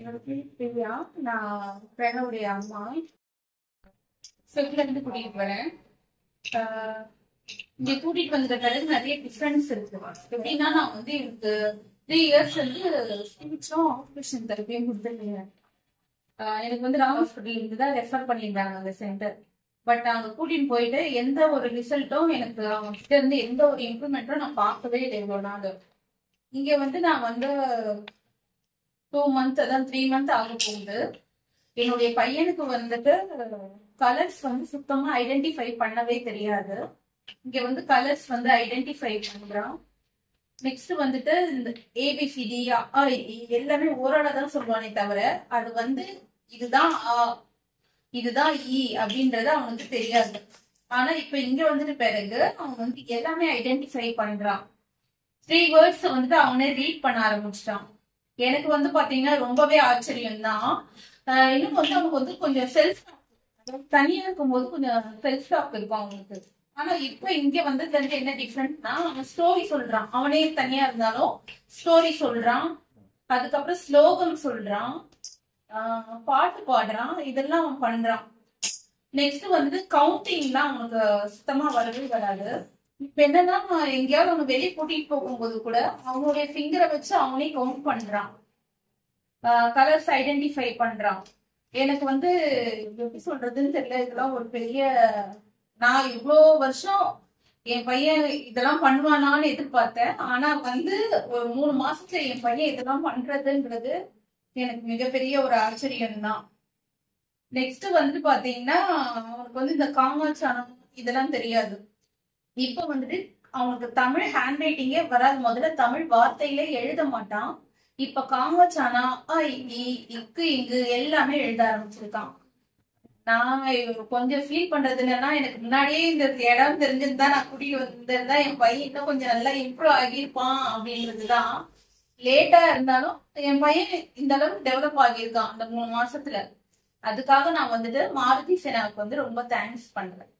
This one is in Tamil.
என்னோட பேர் பிரியா. நான் பிரணவுடைய அம்மா. செட்டில இருந்து கூட்டிட்டு வரேன். இங்க கூட்டிட்டு வந்த பிறகு நிறைய டிஃபரன்ஸ் இருக்கு. எப்படின்னா நான் வந்து எனக்கு 3 இயர்ஸ் வந்து ஸ்பீச்சும் ஆப்ரேஷன் தெரப்பியும் கொடுத்துருக்கீங்க. எனக்கு வந்து ராம் ஹாஸ்பிட்டல் இருந்து தான் ரெஃபர் பண்ணியிருந்தாங்க அந்த சென்டர். பட் அங்க கூட்டிட்டு போயிட்டு எந்த ஒரு ரிசல்ட்டும் எனக்கு அவங்க கிட்ட இருந்து எந்த ஒரு இம்ப்ரூவ்மெண்ட்டும் நான் பார்க்கவே இல்லை இவ்வளவு நாள். இங்க வந்து நான் வந்து 2 மந்த் அதான் 3 மந்த் ஆக போகுது. என்னுடைய பையனுக்கு வந்துட்டு கலர்ஸ் வந்து சுத்தமா ஐடென்டிஃபை பண்ணவே தெரியாது. இங்க வந்து கலர்ஸ் வந்து ஐடென்டிஃபை பண்றான். நெக்ஸ்ட் வந்துட்டு இந்த ஏபிசிடி எல்லாமே ஓரளவு தான் சொல்லுவானே தவிர அது வந்து இதுதான் இதுதான் அப்படின்றது அவனுக்கு தெரியாது. ஆனா இப்ப இங்க வந்துட்டு பிறகு அவன் வந்து எல்லாமே ஐடென்டிஃபை பண்றான். 3 வேர்ட்ஸ் வந்துட்டு அவனே ரீட் பண்ண ஆரம்பிச்சிட்டான். எனக்கு வந்து பாத்தீங்கன்னா ரொம்பவே ஆச்சரியம் தான். இன்னும் வந்து அவனுக்கு வந்து கொஞ்சம் செல்ஃப் தனியா இருக்கும்போது கொஞ்சம் செல்ஃப் டாக் இருக்கும் அவனுக்கு. ஆனா இப்ப இங்க வந்து என்ன டிஃபரெண்ட்னா அவன் ஸ்டோரி சொல்றான். அவனே தனியா இருந்தாலும் ஸ்டோரி சொல்றான். அதுக்கப்புறம் ஸ்லோகம் சொல்றான், பாட்டு பாடுறான், இதெல்லாம் அவன் பண்றான். நெக்ஸ்ட் வந்து கவுண்டிங்லாம் அவனுக்கு சுத்தமா வரவே வராது. இப்ப என்னன்னா எங்கேயாவது அவனை வெளியே கூட்டிட்டு போகும்போது கூட அவனுடைய ஃபிங்கரை வச்சு அவனே கவுண்ட் பண்றான், கலர்ஸ் ஐடென்டிஃபை பண்றான். எனக்கு வந்து எப்படி சொல்றதுன்னு தெரியல. இதெல்லாம் ஒரு பெரிய, நான் இவ்வளோ வருஷம் என் பையன் இதெல்லாம் பண்ணுவானான்னு எதிர்பார்த்தேன். ஆனா வந்து ஒரு 3 மாசத்துல என் பையன் இதெல்லாம் பண்றதுன்றது எனக்கு மிகப்பெரிய ஒரு ஆச்சரியம் தான். நெக்ஸ்ட் வந்து பாத்தீங்கன்னா அவனுக்கு வந்து இந்த காமாச்சானம் இதெல்லாம் தெரியாது. இப்ப வந்துட்டு அவனுக்கு தமிழ் ஹேண்ட் ரைட்டிங்கே வராது. முதல்ல தமிழ் வார்த்தையிலே எழுத மாட்டான். இப்ப காமாச்சானா இக்கு இங்கு எல்லாமே எழுத ஆரம்பிச்சிருக்கான். நான் கொஞ்சம் ஃபீல் பண்றது என்னன்னா, எனக்கு முன்னாடியே இந்த இடம் தெரிஞ்சிருந்தா நான் கூட்டிட்டு வந்திருந்தா என் பையன் இன்னும் கொஞ்சம் நல்லா இம்ப்ரூவ் ஆகியிருப்பான் அப்படின்றதுதான். லேட்டா இருந்தாலும் என் பையன் இந்த அளவுக்கு டெவலப் ஆகியிருக்கான் அந்த 3 மாசத்துல. அதுக்காக நான் வந்துட்டு மாருதி சேனாவுக்கு வந்து ரொம்ப தேங்க்ஸ் பண்றேன்.